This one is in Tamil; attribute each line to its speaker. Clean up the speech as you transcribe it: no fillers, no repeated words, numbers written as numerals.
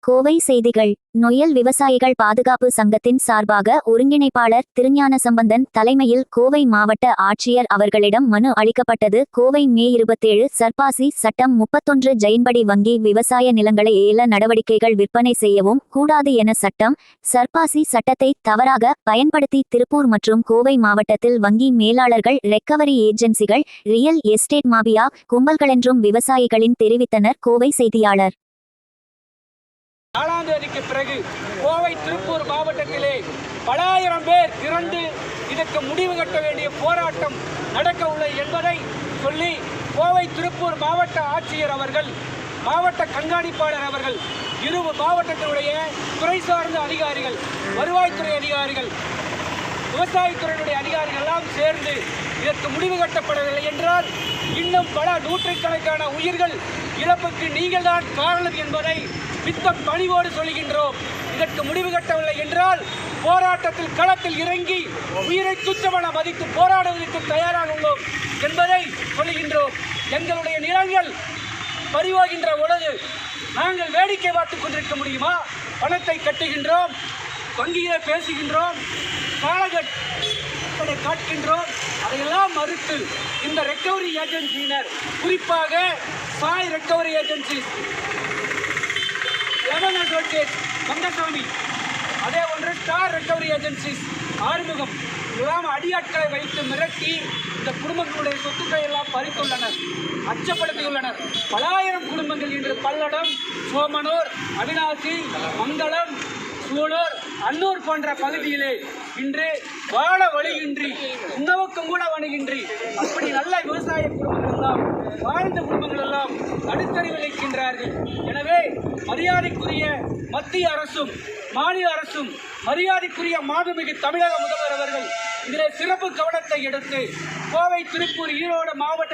Speaker 1: கோவை செய்திகள். நொய்யல் விவசாயிகள் பாதுகாப்பு சங்கத்தின் சார்பாக ஒருங்கிணைப்பாளர் திருஞானசம்பந்தன் தலைமையில் கோவை மாவட்ட ஆட்சியர் அவர்களிடம் மனு அளிக்கப்பட்டது. கோவை மே 27. சர்பாசி சட்டம் 31 ஜெயின்படி வங்கி விவசாய நிலங்களை ஏல நடவடிக்கைகள் விற்பனை செய்யவும் கூடாது என சட்டம். சர்பாசி சட்டத்தை தவறாக பயன்படுத்தி திருப்பூர் மற்றும் கோவை மாவட்டத்தில் வங்கி மேலாளர்கள், ரெக்கவரி ஏஜென்சிகள், ரியல் எஸ்டேட் மாபியா கும்பல்களென்றும் விவசாயிகளின் தெரிவித்தனர். கோவை செய்தியாளர்.
Speaker 2: 4ஆம் தேதிக்கு பிறகு கோவை திருப்பூர் மாவட்டத்திலே பல ஆயிரம் பேர் திரண்டு இதற்கு முடிவு கட்ட வேண்டிய போராட்டம் நடக்க உள்ளது என்பதை சொல்லி கோவை திருப்பூர் மாவட்ட ஆட்சியர் அவர்கள், மாவட்ட கண்காணிப்பாளர் அவர்கள், இரு மாவட்டத்தினுடைய துறை சார்ந்த அதிகாரிகள், வருவாய்த்துறை அதிகாரிகள், விவசாயத்துறையினுடைய அதிகாரிகள் எல்லாம் சேர்ந்து இதற்கு முடிவு கட்டப்படவில்லை என்றால் இன்னும் பல நூற்றுக்கணக்கான உயிர்கள் இழப்புக்கு நீங்கள் தான் காரணம் என்பதை மித்த பணிவோடு சொல்கின்றோம். இதற்கு முடிவு கட்டவில்லை என்றால் போராட்டத்தில் களத்தில் இறங்கி உயிரை துச்சமென மதித்து போராடுவதற்கு தயாராக உள்ளோம் என்பதை சொல்கின்றோம். எங்களுடைய நிலங்கள் பறிவாகின்ற பொழுது நாங்கள் வேடிக்கை பார்த்துக் கொண்டிருக்க முடியுமா? பணத்தை கட்டுகின்றோம், வங்கியிலே பேசுகின்றோம், காலகட்டத்தை காட்டுகின்றோம். அதையெல்லாம் மறுத்து இந்த ரெக்கவரி ஏஜென்சியினர், குறிப்பாக Sai recovery agency, lemon associate Kandasamy, அதே ஒன்று ஸ்டார் ரெக்கவரி ஏஜென்சிஸ் ஆறுமுகம், இதெல்லாம் அடியாட்களை வைத்து மிரட்டி இந்த குடும்பங்களுடைய சொத்துக்களை எல்லாம் பறித்துள்ளனர், அச்சப்படுத்தியுள்ளனர். பலாயிரம் குடும்பங்கள் இன்று பல்லடம், சோமனூர், அவினாசி, மங்களம், சூலூர், அன்னூர் போன்ற பகுதியிலே இன்று வாழ வழியின்றி, உணவுக்கும் கூட வணிகின்றி, அப்படி நல்ல விவசாய குடும்பங்கள் எல்லாம், வாழ்ந்த குடும்பங்கள் எல்லாம் நடுத்தறிவில் இருக்கின்றார்கள். எனவே மரியாதைக்குரிய மத்திய அரசும் மாநில அரசும், மரியாதைக்குரிய மாண்புமிகு தமிழக முதல்வர் அவர்கள் இதிலே சிறப்பு கவனத்தை எடுத்து கோவை, திருப்பூர், ஈரோடு மாவட்ட